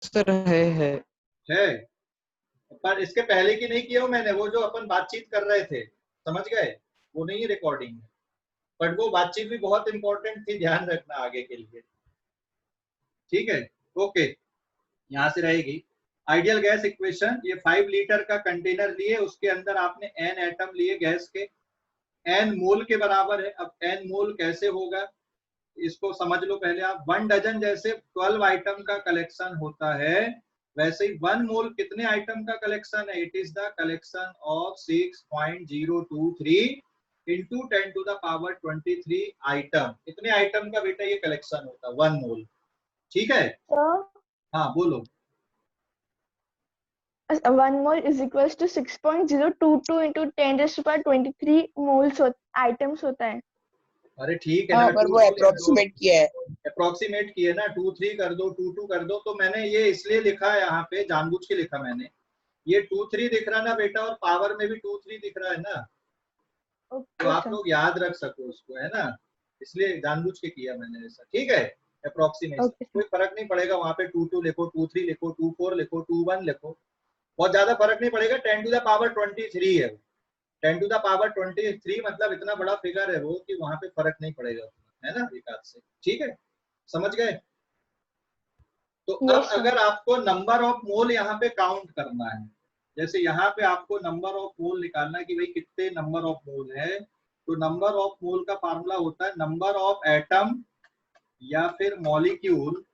Sir है। पर इसके पहले की नहीं किया हूं मैंने, वो जो अपन बातचीत कर रहे थे, समझ गए, वो नहीं रिकॉर्डिंग में। बट वो बातचीत भी बहुत इंपॉर्टेंट थी, ध्यान रखना आगे के लिए। ठीक है, ओके, यहाँ से रहेगी आइडियल गैस इक्वेशन। ये 5 लीटर का कंटेनर लिए, उसके अंदर आपने n एटम लिए गैस के, n मोल के बराबर है। अब n मोल कैसे होगा इसको समझ लो पहले आप। 1 डजन जैसे 12 आइटम का कलेक्शन होता है, वैसे ही 1 मोल कितने आइटम का कलेक्शन है? It is the collection of 6.023 into 10 to the power 23 item. कितने आइटम का बेटा ये कलेक्शन होता है? 1 मोल। ठीक है, हाँ बोलो। 1 mole is equals to 6.022 into 10⁻23 moles items होता है। अरे ठीक है हाँ, ना, पर वो अप्रोक्सीमेट किया है। अप्रोक्सीमेट किए ना, 2-3 कर दो, 2-2 कर दो। तो मैंने ये इसलिए लिखा है यहाँ पे, जानबूझ के लिखा मैंने। ये 2-3 दिख रहा ना बेटा, और पावर में भी 2-3 दिख रहा है ना, तो आप लोग याद रख सको उसको, है ना, इसलिए जानबूझ के किया मैंने ऐसा। ठीक है, अप्रोक्सीमेशन, कोई फर्क नहीं पड़ेगा वहां पे 2-2 लिखो, 2-3 लिखो, 2-4 लिखो, 2-1 लिखो, बहुत ज्यादा फर्क नहीं पड़ेगा। 10 टू द पावर 23 है, 10 टू द पावर 23 मतलब इतना बड़ा फिगर है वो कि वहां पे फर्क नहीं पड़ेगा, है ना, एक हाथ से। ठीक है, समझ गए? तो अब अगर आपको नंबर ऑफ मोल यहाँ पे काउंट करना है, जैसे यहाँ पे आपको नंबर ऑफ मोल निकालना है कि भाई कितने नंबर ऑफ मोल है, तो नंबर ऑफ मोल का फार्मूला होता है नंबर ऑफ एटम या फिर molecule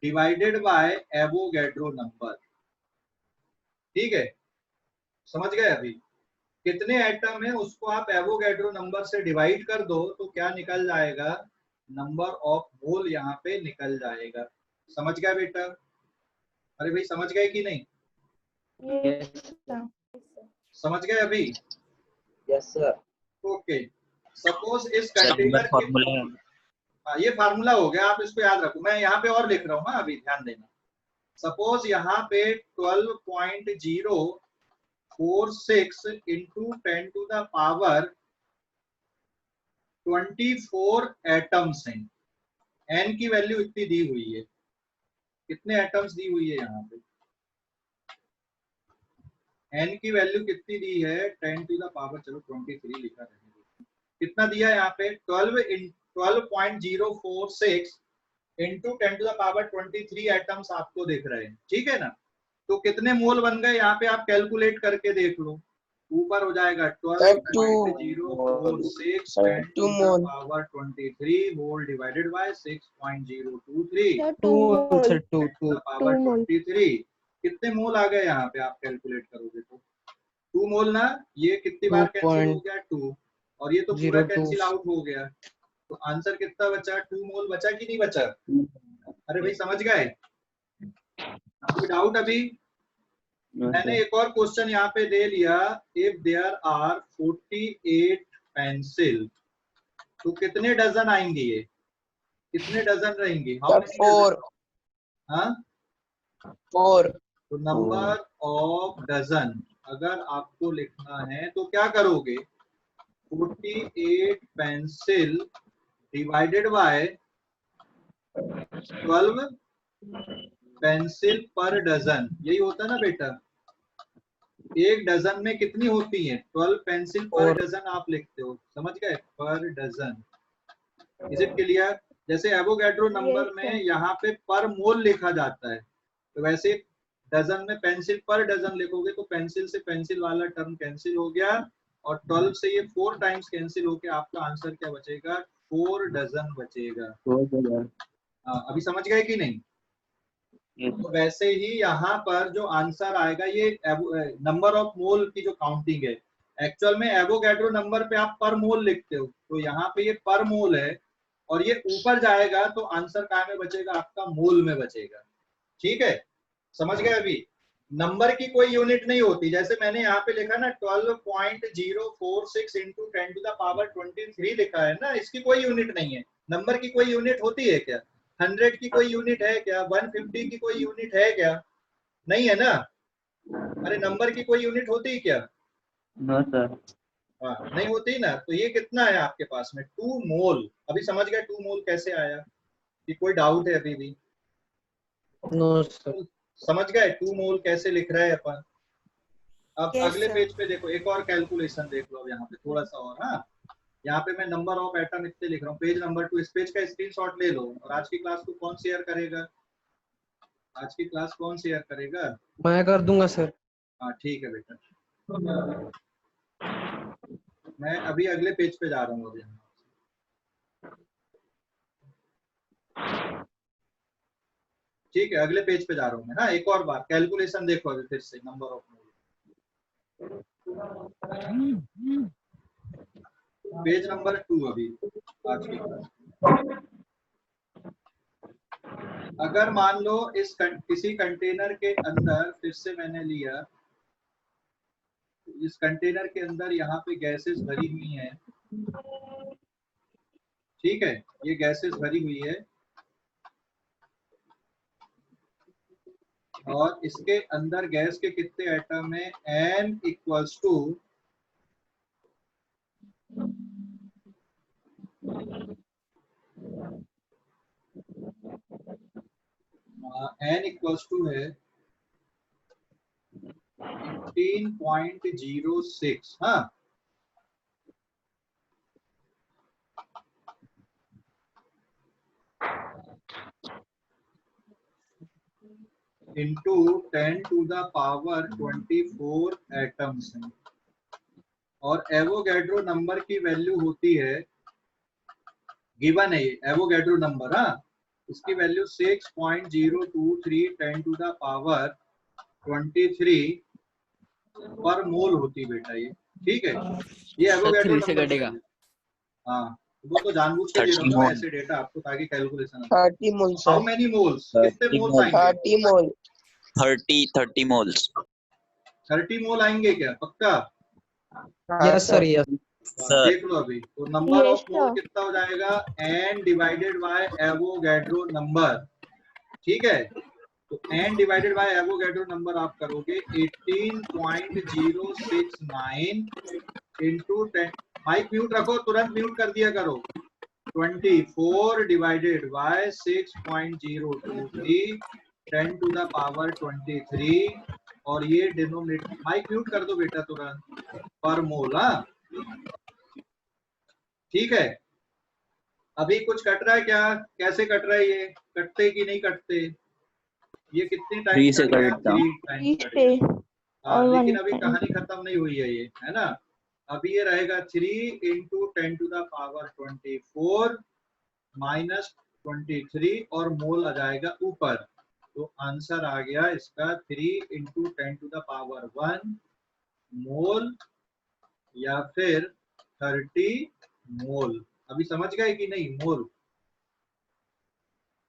divided by Avogadro number. ठीक है, समझ गए? अभी कितने एटम है उसको आप एवोगैड्रो नंबर से डिवाइड कर दो तो क्या निकल जाएगा? नंबर ऑफ मोल यहाँ पे निकल जाएगा। समझ गया बेटा? अरे भाई समझ गए कि नहीं? समझ गए अभी? Yes sir. ओके, सपोज इस कंटेनर के, ये फार्मूला हो गया, आप इसको याद रखो। मैं यहाँ पे और लिख रहा हूँ, अभी ध्यान देना। सपोज यहाँ पे 12.046 into 10 to the power 24 atoms हैं। एन की वैल्यू इतनी दी हुई है, कितने एटम्स दी हुई है यहाँ पे? एन की वैल्यू कितनी दी है? 10 टू द पावर, चलो 23 लिखा है, कितना दिया है यहाँ पे? 12.046 into 10 to the power 23 atoms आपको दिख रहे हैं। ठीक है ना? तो कितने मोल बन गए यहाँ पे आप कैलकुलेट करके देख लो, ऊपर हो जाएगा 12.046 10 to the power 23 mole divided by 6.023 power 23। कितने मोल आ गए यहाँ पे? आप कैलकुलेट करोगे तो 2 मोल ना, ये कितनी बार कैंसिल हो गया? 2, और ये तो पूरा कैंसिल आउट हो गया, तो आंसर कितना बचा? 2 मोल बचा कि नहीं बचा? अरे भाई समझ गए? कोई डाउट अभी? मैंने एक और क्वेश्चन यहाँ पे दे लिया, इफ देयर आर 48 पेंसिल, तो कितने डजन आएंगे? ये कितने डजन रहेंगे? How many dozen? हाँ, 4। तो नंबर ऑफ डजन अगर आपको लिखना है तो क्या करोगे? 48 pencil divided by 12 pencil per dozen, यही होता है ना बेटा? एक डजन में कितनी होती है? 12 पेंसिल पर डजन आप लिखते हो, समझ गए? Per dozen. Is it clear? जैसे एवोगैड्रो नंबर में यहाँ पे पर मोल लिखा जाता है, तो वैसे डजन में पेंसिल पर डजन लिखोगे तो पेंसिल से पेंसिल वाला टर्म कैंसिल हो गया, और 12 से ये 4 टाइम्स कैंसिल होके आपका आंसर क्या बचेगा? 4 डजन बचेगा। अभी समझ गए कि नहीं? तो वैसे ही यहाँ पर जो आंसर आएगा, ये नंबर ऑफ मोल की जो काउंटिंग है, एक्चुअल में एवोगैड्रो नंबर पे आप पर मोल लिखते हो, तो यहाँ पे ये पर मोल है, और ये ऊपर जाएगा तो आंसर कहाँ में बचेगा? आपका मोल में बचेगा। ठीक है, समझ गए? अभी नंबर की कोई यूनिट नहीं होती, जैसे मैंने यहाँ पे लिखा ना 12.046 इंटू 10 टू द पावर 23 लिखा है ना, इसकी कोई यूनिट नहीं है। नंबर की कोई यूनिट होती है क्या? 100 की कोई यूनिट है क्या? 150 की कोई यूनिट है क्या? नहीं है ना? अरे नंबर की कोई यूनिट होती है क्या? No sir. हाँ, नहीं होती ना। तो ये कितना है आपके पास में? 2 मोल। अभी समझ गए 2 मोल कैसे आया? कि कोई डाउट है अभी भी? No sir. समझ गए 2 मोल कैसे लिख रहे हैं अपन। अब Yes, अगले sir. पेज पे देखो, एक और कैलकुलेशन देख लो अब यहाँ पे थोड़ा सा और। हाँ, यहाँ पे मैं नंबर ऑफ एटम इतने लिख रहा हूँ। पेज नंबर 2, इस पेज का स्क्रीनशॉट ले लो। और आज की क्लास को कौन शेयर करेगा? आज की क्लास कौन शेयर करेगा? मैं कर दूंगा सर। हाँ ठीक है बेटा, मैं अभी अगले पेज पे जा रहा हूँ अभी। ठीक है, अगले पेज पे जा रहा हूँ मैं। हाँ, एक और बार कैलकुलेशन देखो अभी फिर से, number of mole. Page number 2 अभी आज की क्लास। अगर मान लो किसी कंटेनर के अंदर, फिर से मैंने लिया, इस कंटेनर के अंदर यहाँ पे गैसेस भरी हुई हैं। ठीक है, ये गैसेस भरी हुई है और इसके अंदर गैस के कितने एटम है? n इक्वल्स टू है 18.06। हाँ, into 10 to the power 24 atoms हैं। और एवोगैड्रो नंबर की वैल्यू होती है, गिवन है ये एवोगैड्रो नंबर। हाँ, इसकी वैल्यू 6.023 10 टू द पावर 23 पर मोल होती बेटा ये। ठीक है, ये एवोगैड्रो नंबर। हाँ, वो तो जानबूझ के दे रहा हूँ ना ऐसे डेटा आपको, ताकि calculation. 30 mole how sir. Many moles? कितने मोल्स आएंगे? 30 मोल। 30 मोल्स। 30 मोल आएंगे क्या? पक्का? Yes sir, yes. देख लो अभी तो number Yes, of mole sir. कितना हो जाएगा? n divided by Avogadro number. ठीक है, तो n divided by Avogadro number आप करोगे 18.069 इंटू 10। माइक म्यूट रखो, तुरंत म्यूट कर दिया करो। 24 divided by 6.023 10 to the power 23, और ये डिनोमिनेटर, माइक म्यूट कर दो बेटा तुरंत, पर मोल। हाँ ठीक है, अभी कुछ कट रहा है क्या? कैसे कट रहा है ये? कटते कि नहीं कटते? ये कितनी टाइम कट गया? 3 टाइम कट गया। और लेकिन 1 अभी time. कहानी खत्म नहीं हुई है ये, है ना। अभी ये रहेगा 3 into 10 to the power 24 minus 23, और मोल आ जाएगा ऊपर। तो आंसर आ गया इसका 3 इंटू 10 टू द पावर 1 मोल, या फिर 30 मोल। अभी समझ गए कि नहीं? मोल।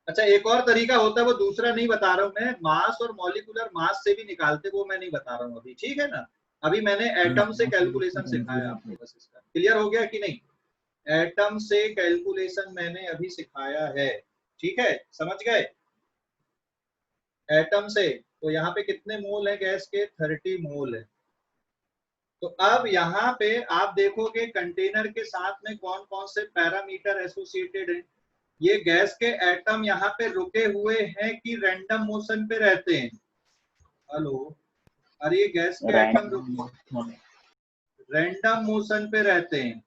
अच्छा, एक और तरीका होता है, वो दूसरा नहीं बता रहा हूं मैं, मास और मॉलिक्यूलर मास से भी निकालते, वो मैं नहीं बता रहा हूं अभी। ठीक है ना, अभी मैंने एटम से कैलकुलेशन सिखाया आपको, बस इसका क्लियर हो गया कि नहीं? एटम से कैलकुलेशन मैंने अभी सिखाया है। ठीक है, समझ गए? एटम से तो यहाँ पे कितने मोल है गैस के? 30 मोल है। तो अब यहाँ पे आप देखोगे कंटेनर के साथ में कौन कौन से पैरामीटर एसोसिएटेड हैं। ये गैस के एटम यहाँ पे रुके हुए हैं कि रैंडम मोशन पे रहते हैं? हेलो, अरे ये गैस के एटम रैंडम मोशन पे रहते हैं।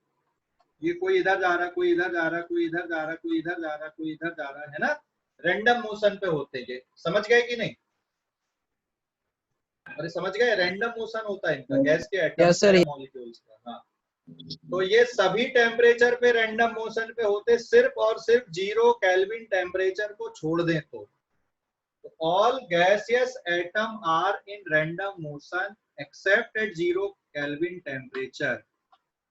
ये कोई इधर जा रहा है, कोई इधर जा रहा है, कोई इधर जा रहा है, कोई इधर जा रहा है, कोई इधर जा रहा है ना, रैंडम मोशन पे होते हैं। समझ गए कि नहीं? अरे समझ गए, रैंडम मोशन होता है इनका, गैस के एटम मॉलिक्यूल्स का। हाँ, तो ये सभी टेम्परेचर पे रैंडम मोशन पे होते, सिर्फ और सिर्फ 0 केल्विन टेम्परेचर को छोड़ दें तो all gaseous atom are in random motion except at 0 kelvin temperature.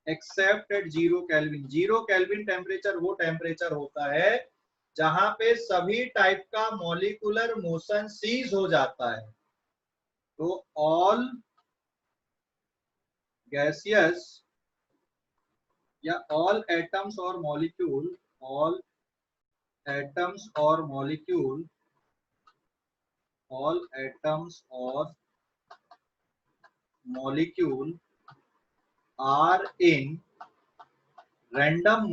Except at 0 kelvin. 0 kelvin temperature वो टेम्परेचर होता है जहां पे सभी टाइप का मॉलिक्यूलर मोशन सीज हो जाता है। तो ऑल गैसियस या ऑल एटम्स और मॉलिक्यूल, ऑल एटम्स और मॉलिक्यूल, ऑल एटम्स और molecule are in random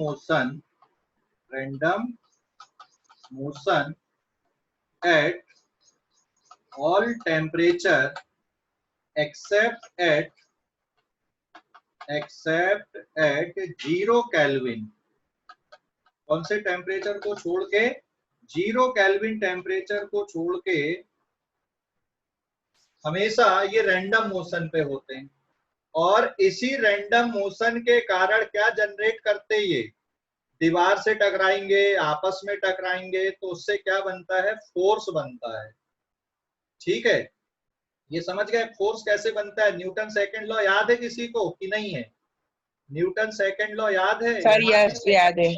motion at all temperature except at 0 kelvin. कौन से टेम्परेचर को छोड़ के? 0 केल्विन टेम्परेचर को छोड़ के हमेशा ये रैंडम मोशन पे होते हैं, और इसी रैंडम मोशन के कारण क्या जनरेट करते ये? दीवार से टकराएंगे, आपस में टकराएंगे, तो उससे क्या बनता है? फोर्स बनता है। ठीक है, ये समझ गए फोर्स कैसे बनता है? न्यूटन सेकंड लॉ याद है किसी को कि नहीं है? न्यूटन सेकंड लॉ याद है? सर यस याद है।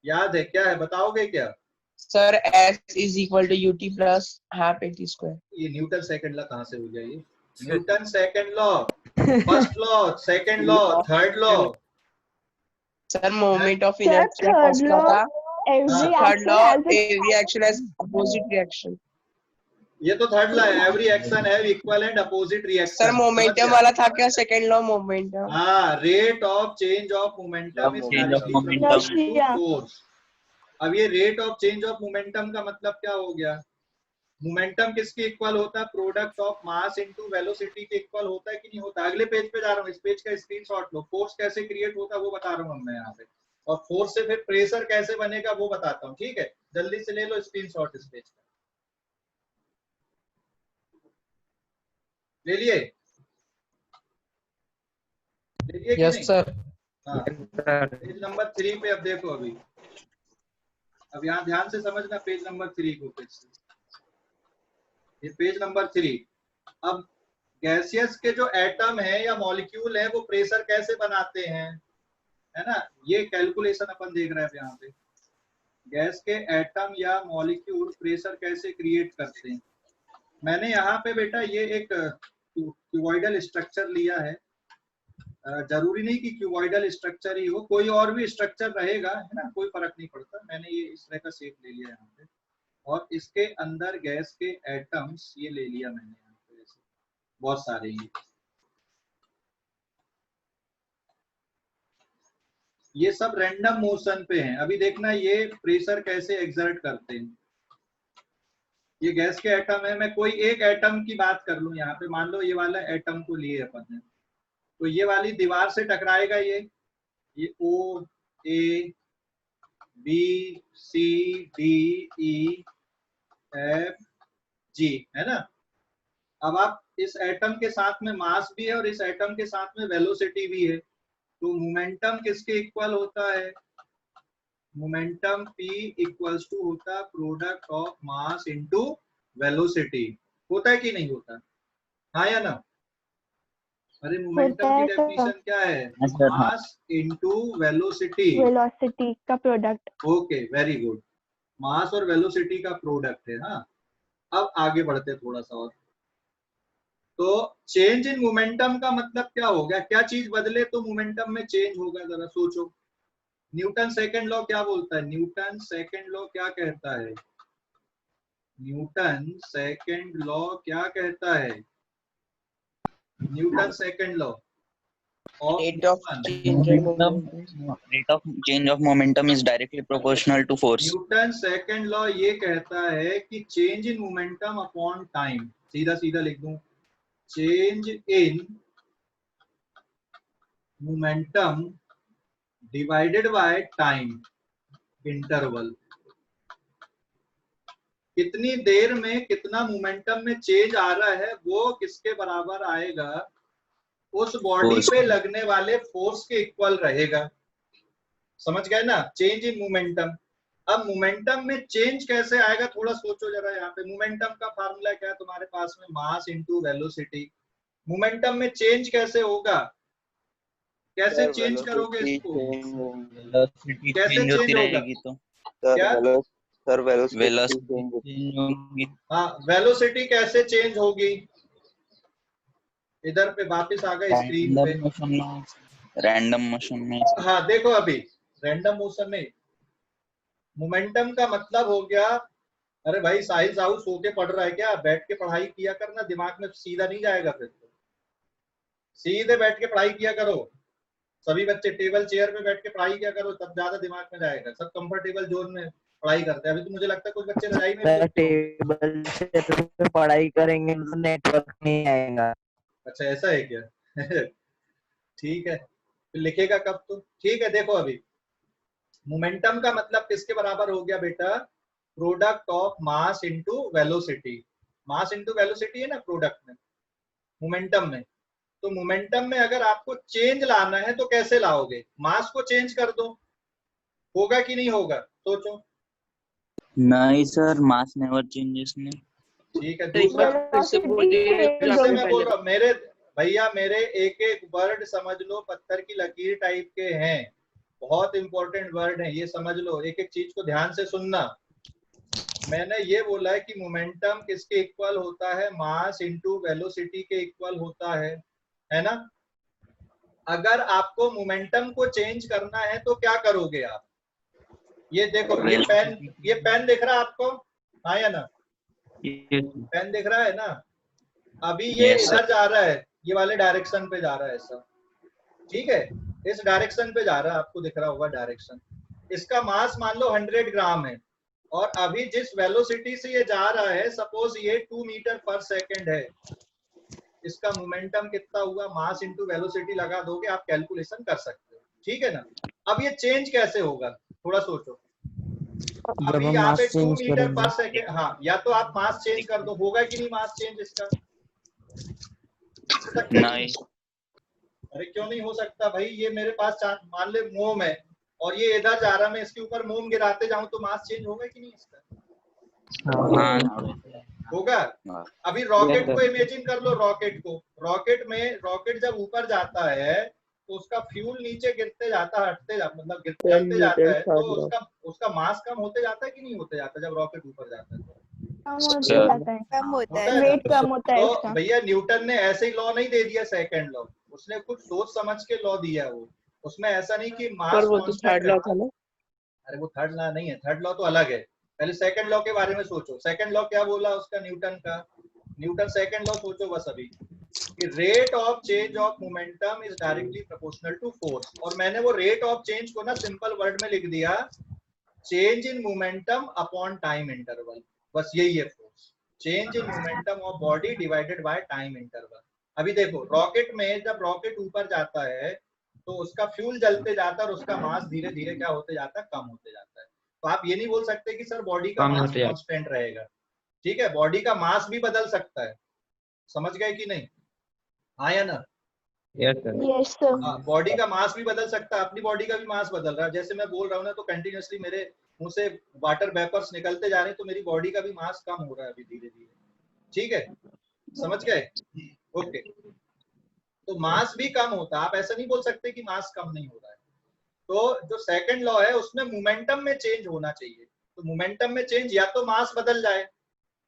याद है, क्या है बताओगे क्या? Sir S is equal to UT plus half AT square. ये न्यूटन सेकंड लॉ कहाँ से हो गया? ये Newton second law, first law, second law, third law. Sir moment of Sir, inertia third first law law, था, every third action law has a every action has opposite reaction। ये तो third law है, every action have equal and opposite reaction. Sir momentum वाला था क्या second law? Momentum. हाँ, rate of change of momentum is Change of directly momentum. Proportional to force. अब ये rate of change of momentum का मतलब क्या हो गया? मोमेंटम किसके इक्वल होता है? Product of mass into velocity के इक्वल होता है कि नहीं होता? अगले पेज पे जा रहा हूँ, इस पेज का स्क्रीनशॉट लो। फोर्स कैसे क्रिएट होता है वो बता रहा हूँ मैं यहाँ पे, और फोर्स से फिर प्रेशर कैसे बनेगा वो बताता हूँ। ठीक है, जल्दी से ले लो स्क्रीनशॉट इस पेज का। ले लिए? ले लिए कि यस नहीं? सर। हाँ, पेज नंबर 3 पे अब देखो। अब यहाँ ध्यान से समझना पेज नंबर 3 को। फिर से ये पेज नंबर 3। अब गैसियस के जो एटम है या मॉलिक्यूल है वो प्रेशर कैसे बनाते हैं, है ना? ये कैलकुलेशन अपन देख रहे हैं यहाँ पे। गैस के एटम या मॉलिक्यूल प्रेशर कैसे क्रिएट करते हैं। मैंने यहाँ पे बेटा ये एक क्यूबॉइडल स्ट्रक्चर लिया है। जरूरी नहीं कि क्यूबॉइडल स्ट्रक्चर ही हो, कोई और भी स्ट्रक्चर रहेगा, है ना, कोई फर्क नहीं पड़ता। मैंने ये इस तरह का शेप ले लिया यहाँ पे, और इसके अंदर गैस के एटम्स ये ले लिया मैंने यहाँ पे, ऐसे बहुत सारे। ये सब रैंडम मोशन पे हैं। अभी देखना ये प्रेशर कैसे एक्सर्ट करते हैं। ये गैस के एटम है, मैं कोई एक एटम की बात कर लूं यहाँ पे। मान लो ये वाला एटम को लिए अपन ने, तो ये वाली दीवार से टकराएगा ये O A B C D E F G, है ना? अब आप इस एटम के साथ में मास भी है और इस एटम के साथ में वेलोसिटी भी है, तो मोमेंटम किसके इक्वल होता है? मोमेंटम P इक्वल्स टू होता है product of mass into velocity. होता है कि नहीं होता? हाँ या ना? अरे मोमेंटम की डेफिनेशन क्या है? मास इनटू वेलोसिटी, वेलोसिटी का product. Okay, very good. Mass और वेलोसिटी का प्रोडक्ट है। हाँ, अब आगे बढ़ते थोड़ा सा और। तो चेंज इन मोमेंटम का मतलब क्या हो गया? क्या चीज बदले तो मोमेंटम में चेंज होगा? जरा सोचो। न्यूटन सेकंड लॉ क्या बोलता है? न्यूटन सेकंड लॉ क्या कहता है? न्यूटन सेकंड लॉ क्या कहता है? Newton second law Rate of change of momentum. Rate of change of momentum is directly proportional to force. Newton second law ये कहता है कि change in momentum upon time, सीधा सीधा लिख दूं, change in momentum divided by time interval. कितनी देर में कितना मोमेंटम में चेंज आ रहा है वो किसके बराबर आएगा? उस बॉडी Force. पे लगने वाले फोर्स के इक्वल रहेगा। समझ गए ना? Change in momentum. अब मोमेंटम में चेंज कैसे आएगा थोड़ा सोचो जरा। यहाँ पे मोमेंटम का फार्मूला क्या है तुम्हारे पास में? मास इनटू वेलोसिटी। मोमेंटम में चेंज कैसे होगा? कैसे चेंज करोगे इसको? Velocity कैसे change होती चेंज होगा? रहेगी तो क्या? velocity change होगी। हाँ, वेलोसिटी कैसे चेंज होगी? इधर पे वापस आ गए स्क्रीन पे। रैंडम मोशन में हाँ देखो, अभी रैंडम मोशन में मोमेंटम का मतलब हो गया, अरे भाई साहिल साहू सो के पढ़ रहा है क्या? बैठ के पढ़ाई किया करना, दिमाग में सीधा नहीं जाएगा फिर तो। सीधे बैठ के पढ़ाई किया करो। सभी बच्चे टेबल चेयर पे बैठ के पढ़ाई किया करो, तब ज्यादा दिमाग में जाएगा। सब कंफर्टेबल जोन में पढ़ाई करते हैं। अभी तो मुझे लगता है कुछ बच्चे रजाई में भी सर सोते होंगे। टेबल से तो पढ़ाई करेंगे तो नेटवर्क नहीं आएगा। अच्छा ऐसा है क्या? ठीक है, फिर लिखेगा कब? तो ठीक है, देखो अभी मोमेंटम का मतलब किसके बराबर हो गया बेटा? Product of mass into velocity. Mass into velocity है ना प्रोडक्ट में, मोमेंटम में। तो मोमेंटम में अगर आपको चेंज लाना है तो कैसे लाओगे? मास को चेंज कर दो, होगा कि नहीं होगा? सोचो। नहीं सर, मास नेवर चेंजेस ने। ठीक है, तो एक दूसरा बार फिर से Velocity बोलिए फिर change से होगी। मैं बोल रहा हूँ, मेरे भैया मेरे एक एक वर्ड समझ लो, पत्थर की लकीर टाइप के हैं, बहुत इंपॉर्टेंट वर्ड है, ये समझ लो, एक एक चीज को ध्यान से सुनना। मैंने ये बोला है कि मोमेंटम किसके इक्वल होता है? मास इनटू वेलोसिटी के इक्वल होता है ना? अगर आपको मोमेंटम को चेंज करना है तो क्या करोगे आप? ये देखो, ये पेन दिख रहा है आपको? हाँ या ना? पेन दिख रहा है ना? अभी ये Yes, sir. इधर जा रहा है, ये वाले डायरेक्शन पे जा रहा है ऐसा, ठीक है, इस डायरेक्शन पे जा रहा है, आपको दिख रहा होगा डायरेक्शन। इसका मास मान लो 100 ग्राम है, और अभी जिस वेलोसिटी से ये जा रहा है, सपोज ये 2 मीटर पर सेकंड है, इसका मोमेंटम कितना हुआ? मास इंटू वेलोसिटी लगा दोगे, आप कैलकुलेशन कर सकते हो, ठीक है ना? अब ये चेंज कैसे होगा, थोड़ा सोचो। जब अभी हम यहाँ पे मास 2 चेंज मीटर पर करेंगे। सेकंड, हाँ, या तो आप मास चेंज कर दो, होगा कि नहीं मास चेंज इसका? हो सकता है कि नहीं। अरे क्यों नहीं हो सकता भाई? ये मेरे पास मान ले मोम है, और ये इधर जा रहा, मैं इसके ऊपर मोम गिराते जाऊं तो मास चेंज होगा कि नहीं इसका? हाँ। होगा। अभी रॉकेट को इमेजिन कर लो, रॉकेट को, रॉकेट जब ऊपर जाता है तो उसका फ्यूल नीचे गिरते जाता है, हटते जाता, मतलब जलते जाता है, तो उसका मास कम होते जाता है कि नहीं होते जाता जब रॉकेट ऊपर जाता है? तो कम होते जाता है, कम होता होता है। है ना? वेट कम होता है तो इसका। भैया न्यूटन ने ऐसे ही लॉ नहीं दे दिया, सेकंड लॉ, उसने कुछ सोच समझ के लॉ दिया है वो। उसमें ऐसा नहीं कि पर मास वो तो कांस्टेंट थर्ड लॉ था ना। अरे वो थर्ड लॉ नहीं है, थर्ड लॉ तो अलग है। पहले सेकंड लॉ के बारे में सोचो, सेकंड लॉ क्या बोला उसका न्यूटन का? न्यूटन सेकंड लॉ सोचो बस अभी, कि rate of change of momentum is directly proportional to force. और मैंने वो रेट ऑफ चेंज को ना सिंपल वर्ड में लिख दिया, change in momentum upon time interval. बस यही है force, change in momentum of body divided by time interval. अभी देखो रॉकेट में जब रॉकेट ऊपर जाता है तो उसका फ्यूल जलते जाता है और उसका मास धीरे धीरे क्या होते जाता है? कम होते जाता है। तो आप ये नहीं बोल सकते कि सर बॉडी का मास कांस्टेंट रहेगा, ठीक है, बॉडी का मास भी बदल सकता है, समझ गए कि नहीं? हाँ या ना? Yes sir. बॉडी का मास भी बदल सकता है, अपनी बॉडी का भी मास बदल रहा है। जैसे मैं बोल रहा हूँ ना, तो कंटिन्यूअसली मेरे मुंह से वाटर वेपर्स निकलते जा रहे हैं, तो मेरी बॉडी का भी मास कम हो रहा है अभी धीरे धीरे, ठीक है, समझ गए? ओके, तो मास भी कम होता है, आप ऐसा नहीं बोल सकते कि मास कम नहीं हो रहा है। तो जो सेकंड लॉ है उसमें मोमेंटम में चेंज होना चाहिए, तो मोमेंटम में चेंज या तो मास बदल जाए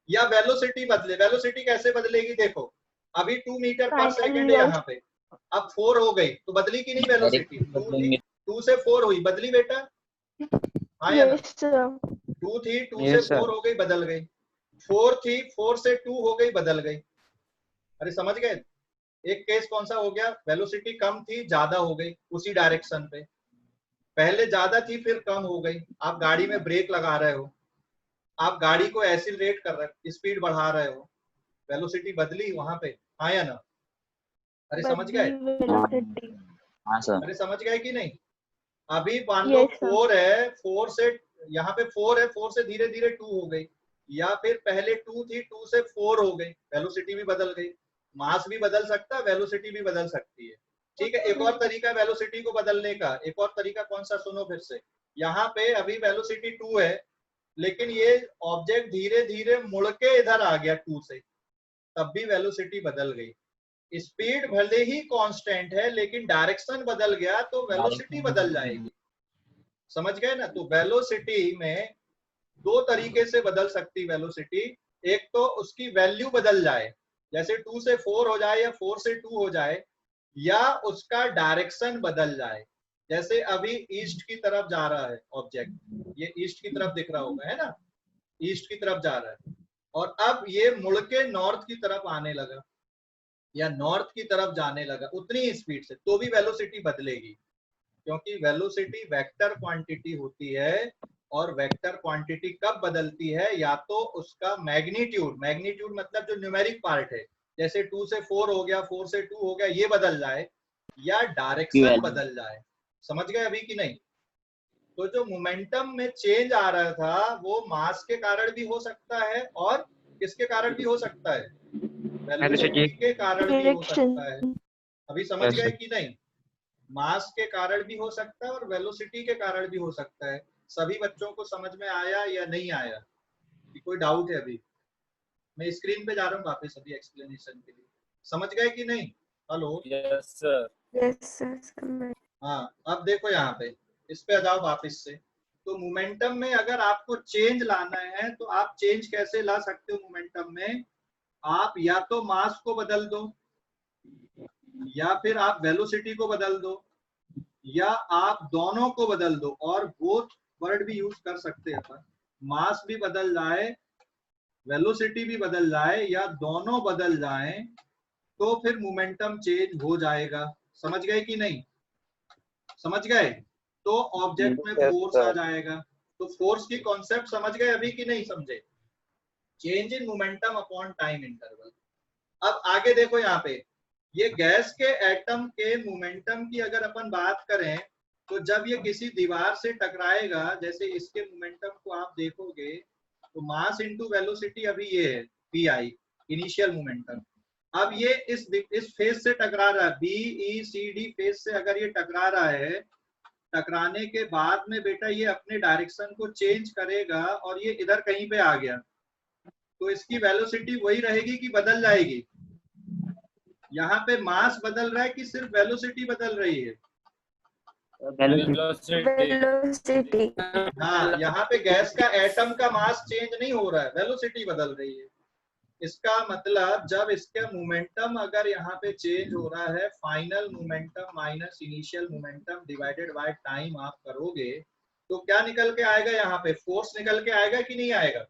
या वेलोसिटी बदले। वेलोसिटी कैसे बदलेगी? देखो अभी 2 मीटर पर सेकंड है यहाँ पे, अब 4 हो गई, तो बदली कि नहीं वेलोसिटी? 2 से 4 हुई, बदली बेटा? हाँ या ना? Yes sir. 2 थी, 2 से 4 हो गई, बदल गई। 4 थी, 4 से 2 हो गई, बदल गई। अरे समझ गए? एक केस कौन सा हो गया? वेलोसिटी कम थी, ज्यादा हो गई उसी डायरेक्शन पे, पहले ज्यादा थी फिर कम हो गई। आप गाड़ी में ब्रेक लगा रहे हो, आप गाड़ी को एक्सीलरेट कर रहे हो, स्पीड बढ़ा रहे हो, वेलोसिटी बदली वहां पे, हाँ या ना? अरे समझ गए? हाँ सर। अरे समझ गए कि नहीं? अभी मान लो Yes, sir. 4 है, 4 से यहाँ पे 4 है, 4 से धीरे धीरे 2 हो गई, या फिर पहले 2 थी, 2 से 4 हो गई, वेलोसिटी भी बदल गई। मास भी बदल सकता है, वेलोसिटी भी बदल सकती है, ठीक है। एक और तरीका वेलोसिटी को बदलने का, एक और तरीका कौन सा? सुनो फिर से। यहाँ पे अभी वेलोसिटी 2 है, लेकिन ये ऑब्जेक्ट धीरे धीरे मुड़ के इधर आ गया 2 से, तब भी वेलोसिटी बदल गई। स्पीड भले ही कांस्टेंट है, लेकिन डायरेक्शन बदल गया तो वेलोसिटी बदल जाएगी, समझ गए ना? तो वेलोसिटी में दो तरीके से बदल सकती वेलोसिटी, एक तो उसकी वैल्यू बदल जाए, जैसे 2 से 4 हो जाए या 4 से 2 हो जाए, या उसका डायरेक्शन बदल जाए। जैसे अभी ईस्ट की तरफ जा रहा है ऑब्जेक्ट, ये ईस्ट की तरफ दिख रहा होगा, है ना? ईस्ट की तरफ जा रहा है, और अब ये मुड़ के नॉर्थ की तरफ आने लगा या नॉर्थ की तरफ जाने लगा उतनी ही स्पीड से, तो भी वेलोसिटी बदलेगी, क्योंकि वेलोसिटी वेक्टर क्वांटिटी होती है और वेक्टर क्वांटिटी कब बदलती है, या तो उसका मैग्नीट्यूड, मैग्नीट्यूड मतलब जो न्यूमेरिक पार्ट है, जैसे 2 से 4 हो गया, 4 से 2 हो गया, ये बदल जाए, या डायरेक्शन बदल जाए। समझ गए अभी कि नहीं? तो जो मोमेंटम में चेंज आ रहा था वो मास के कारण भी हो सकता है और किसके कारण भी हो सकता है, वेलोसिटी के कारण भी हो सकता है। अभी समझ गए कि नहीं? मास के कारण भी हो सकता है और वेलोसिटी के कारण भी हो सकता है। सभी बच्चों को समझ में आया या नहीं आया? कोई डाउट है? अभी मैं स्क्रीन पे जा रहा हूँ वापस अभी एक्सप्लेनेशन के लिए। समझ गए कि नहीं? Hello? Yes sir. Yes sir. हाँ, अब देखो यहाँ पे, इस पे आ जाओ वापस से। तो मोमेंटम में अगर आपको चेंज लाना है तो आप चेंज कैसे ला सकते हो मोमेंटम में? आप या तो मास को बदल दो, या फिर आप वेलोसिटी को बदल दो, या आप दोनों को बदल दो, और बोथ वर्ड भी यूज कर सकते हैं अपन। मास भी बदल जाए, वेलोसिटी भी बदल जाए, या दोनों बदल जाएं, तो फिर मोमेंटम चेंज हो जाएगा। समझ गए कि नहीं? समझ गए? तो ऑब्जेक्ट में फोर्स आ जाएगा। तो फोर्स की कॉन्सेप्ट समझ गए अभी कि नहीं समझे? Change in momentum upon time interval. अब आगे देखो यहाँ पे, ये गैस के एटम के मोमेंटम की अगर अपन बात करें तो जब ये किसी दीवार से टकराएगा, जैसे इसके मोमेंटम को आप देखोगे तो मास इनटू वेलोसिटी अभी ये है pi, इनिशियल मोमेंटम। अब ये इस फेस से टकरा रहा है, BECD फेस से अगर ये टकरा रहा है, टकराने के बाद में बेटा ये अपने डायरेक्शन को चेंज करेगा और ये इधर कहीं पे आ गया, तो इसकी वेलोसिटी वही रहेगी कि बदल जाएगी? यहाँ पे मास बदल रहा है कि सिर्फ वेलोसिटी बदल रही है? वेलोसिटी। हाँ, यहाँ पे गैस का एटम का मास चेंज नहीं हो रहा है, वेलोसिटी बदल रही है। इसका मतलब जब इसका मोमेंटम अगर यहाँ पे चेंज हो रहा है, final momentum minus initial momentum divided by time आप करोगे तो क्या निकल के आएगा? यहाँ पे फोर्स निकल के आएगा कि नहीं आएगा?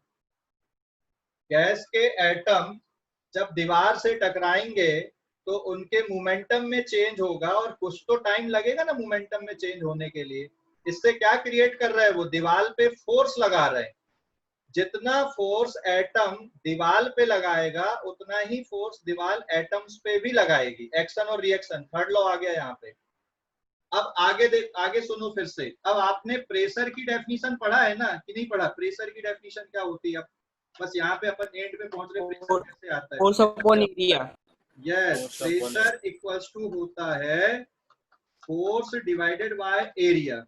गैस के एटम जब दीवार से टकराएंगे तो उनके मोमेंटम में चेंज होगा, और कुछ तो टाइम लगेगा ना मोमेंटम में चेंज होने के लिए। इससे क्या क्रिएट कर रहा है? वो दीवार पे फोर्स लगा रहे हैं। जितना फोर्स एटम दीवार पे लगाएगा उतना ही फोर्स दीवार एटम्स पे भी लगाएगी। एक्शन और रिएक्शन, थर्ड लॉ आ गया यहाँ पे। अब आगे सुनो फिर से। अब आपने प्रेशर की डेफिनेशन पढ़ा है ना कि नहीं पढ़ा? प्रेशर की डेफिनेशन क्या होती है? अब बस यहाँ पे अपन एंड पे पहुंच रहे, प्रेशर कैसे आता है? Force upon area. Yes, pressure equals to होता है फोर्स डिवाइडेड बाय एरिया।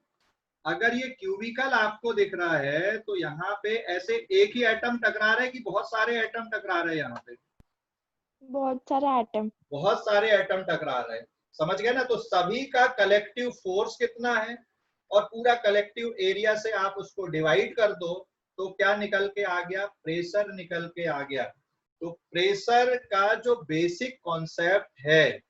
अगर ये क्यूबिकल आपको दिख रहा है तो यहाँ पे ऐसे एक ही एटम टकरा रहा है कि बहुत सारे एटम टकरा रहे हैं? यहाँ पे बहुत सारे एटम। बहुत सारे एटम टकरा रहे हैं। समझ गए ना? तो सभी का कलेक्टिव फोर्स कितना है और पूरा कलेक्टिव एरिया से आप उसको डिवाइड कर दो तो क्या निकल के आ गया? प्रेशर निकल के आ गया। तो प्रेशर का जो बेसिक कॉन्सेप्ट है,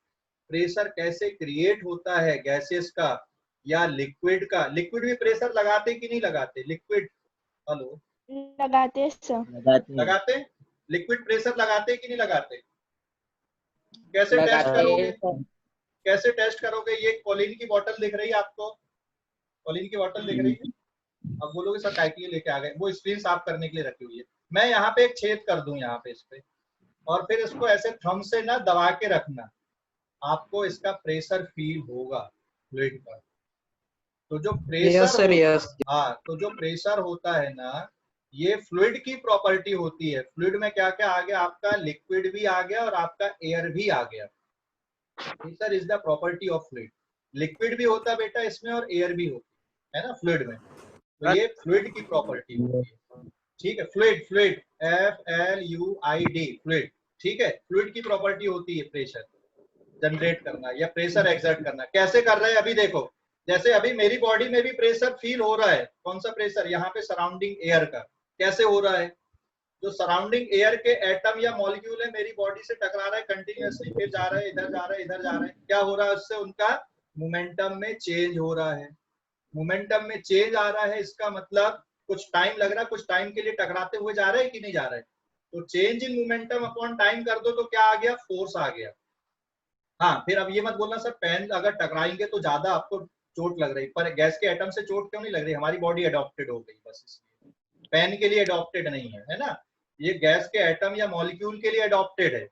प्रेशर कैसे क्रिएट होता है गैसेस का या लिक्विड का। लिक्विड भी प्रेशर लगाते कि नहीं लगाते? लिक्विड, हेलो, लगाते सर। लगाते? लिक्विड प्रेशर लगाते कि नहीं लगाते? कैसे टेस्ट करोगे? कैसे टेस्ट करोगे? ये कॉलिन की बोतल दिख रही है आपको? कॉलिन की बोतल दिख रही है? अब बोलोगे सर काय के लिए लेके आ गए? वो स्क्रीन साफ करने के लिए रखी हुई है। मैं यहाँ पे एक छेद कर दूं यहाँ पे इस पे, और फिर इसको ऐसे थंब से ना दबा के रखना, आपको इसका प्रेशर फील होगा फ्लूइड का। तो जो प्रेशर हाँ, तो जो प्रेशर होता है ना, ये फ्लूइड की प्रॉपर्टी होती है। फ्लूइड में क्या क्या आ गया? आपका लिक्विड भी आ गया और आपका एयर भी आ गया। Pressure is the property of fluid. Liquid भी होता है बेटा इसमें और एयर भी होती है ना फ्लूइड में। तो ये फ्लूइड की प्रॉपर्टी होती है। ठीक है, फ्लूइड, फ्लूइड FLUID, फ्लूइड। ठीक है, फ्लूइड की प्रॉपर्टी होती है प्रेशर जनरेट करना या प्रेशर एक्सर्ट करना। कैसे कर रहे हैं अभी देखो, जैसे अभी मेरी बॉडी में भी प्रेशर फील हो रहा है। कौन सा प्रेशर? यहाँ पे सराउंडिंग एयर का। कैसे हो रहा है? जो सराउंडिंग एयर के एटम या मॉलिक्यूल है मेरी बॉडी से टकरा रहा है कंटिन्यूअसली, फिर जा रहा है, इधर जा रहा है, इधर जा रहा है। क्या हो रहा है उससे? उनका मोमेंटम में चेंज हो रहा है। मोमेंटम में चेंज आ रहा है, इसका मतलब कुछ टाइम लग रहा है, कुछ टाइम के लिए टकराते हुए जा रहे हैं कि नहीं जा रहे? तो change in momentum upon time कर दो तो क्या आ गया? फोर्स आ गया। हाँ, फिर अब ये मत बोलना सर पेन अगर टकराएंगे तो ज्यादा आपको चोट लग रही, पर गैस के एटम से चोट क्यों नहीं लग रही? हमारी बॉडी अडॉप्टेड हो गई बस इसलिए, पेन के लिए अडॉप्टेड नहीं है ना, ये गैस के एटम या मॉलिक्यूल के लिए अडॉप्टेड है।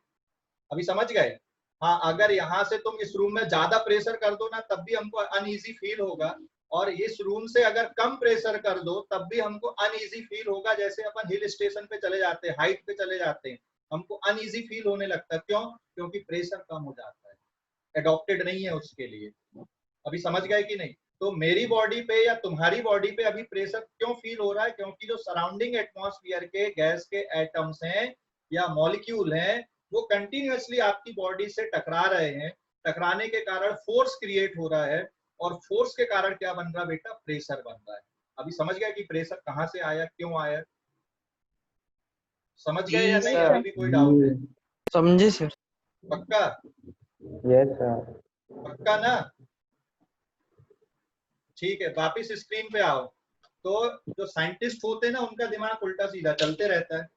अभी समझ गए? हाँ, अगर यहाँ से तुम इस रूम में ज्यादा प्रेशर कर दो ना तब भी हमको अनईजी फील होगा, और इस रूम से अगर कम प्रेशर कर दो तब भी हमको अनईजी फील होगा। जैसे अपन हिल स्टेशन पे चले जाते हैं, हाइट पे चले जाते हैं, हमको अनईजी फील होने लगता है। क्यों? क्योंकि प्रेशर कम हो जाता है, एडॉप्टेड नहीं है उसके लिए। अभी समझ गए कि नहीं? तो मेरी बॉडी पे या तुम्हारी बॉडी पे अभी प्रेशर क्यों फील हो रहा है? क्योंकि जो सराउंडिंग एटमॉस्फेयर के गैस के एटम्स हैं या मॉलिक्यूल हैं वो कंटिन्यूअसली आपकी बॉडी से टकरा रहे हैं, टकराने के कारण फोर्स क्रिएट हो रहा है, और फोर्स के कारण क्या बन रहा बेटा? प्रेशर बन रहा है। अभी समझ गया कि प्रेशर कहाँ से आया, क्यों आया? समझ गए या नहीं? अभी भी कोई डाउट है? समझे सर। पक्का? Yes sir. पक्का ना? ठीक है, वापिस स्क्रीन पे आओ। तो जो साइंटिस्ट होते हैं ना उनका दिमाग उल्टा सीधा चलते रहता है।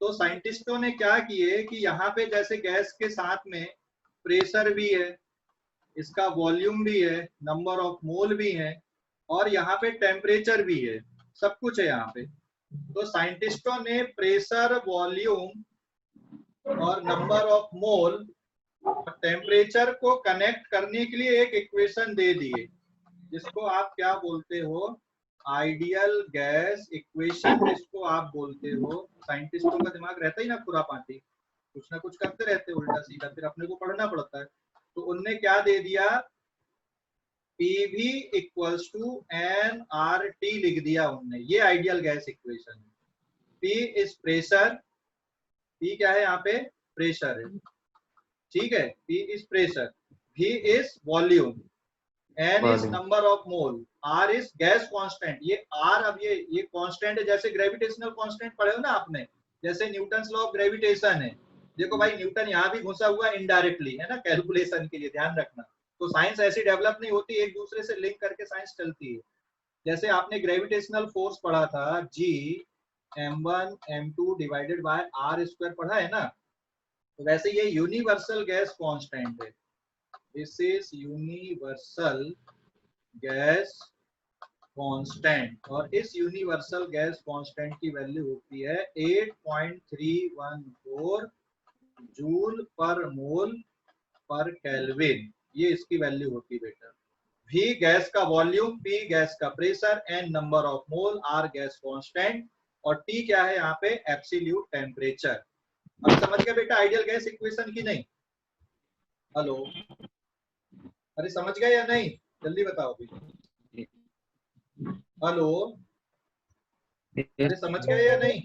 तो साइंटिस्टों ने क्या किए कि यहाँ पे जैसे गैस के साथ में प्रेशर भी है, इसका वॉल्यूम भी है, नंबर ऑफ मोल भी है, और यहाँ पे टेम्परेचर भी है, सब कुछ है यहाँ पे। तो साइंटिस्टों ने प्रेशर, वॉल्यूम और नंबर ऑफ मोल और टेम्परेचर को कनेक्ट करने के लिए एक इक्वेशन दे दिए, जिसको आप क्या बोलते हो? आइडियल गैस इक्वेशन जिसको आप बोलते हो। साइंटिस्टों का दिमाग रहता ही ना खुरापाती, कुछ ना कुछ करते रहते उल्टा सीधा, फिर अपने को पढ़ना पड़ता है। तो उनने क्या दे दिया? PV इक्वल्स टू nRT लिख दिया उनने। ये आइडियल गैस इक्वेशन है। P इज प्रेशर, P क्या है यहाँ पे? प्रेशर है, ठीक है? P is pressure, V is volume, N is number of mole, R is gas constant. ये R अब ये कांस्टेंट है, जैसे ग्रेविटेशनल कांस्टेंट पढ़े हो ना आपने, जैसे न्यूटन्स लॉ ऑफ ग्रेविटेशन है। देखो भाई, न्यूटन यहाँ भी घुसा हुआ इनडायरेक्टली है ना, कैलकुलेशन के लिए, ध्यान रखना। तो साइंस ऐसी डेवलप नहीं होती, एक दूसरे से लिंक करके साइंस चलती है। जैसे आपने ग्रेविटेशनल फोर्स पढ़ा था, G m1 m2 divided by R square पढ़ा है ना, तो वैसे ये यूनिवर्सल गैस कांस्टेंट है। This is universal gas constant, और इस यूनिवर्सल गैस कांस्टेंट की वैल्यू होती है 8.314 जूल पर मोल पर केल्विन। ये इसकी वैल्यू होती है बेटा। V गैस का वॉल्यूम, P गैस का pressure, N number of mole, R gas constant, और T क्या है यहाँ पे? Absolute temperature. अब समझ गए बेटा आइडियल गैस इक्वेशन की नहीं? हेलो, अरे समझ गए या नहीं? जल्दी बताओ भी। हेलो, अरे समझ गए या नहीं?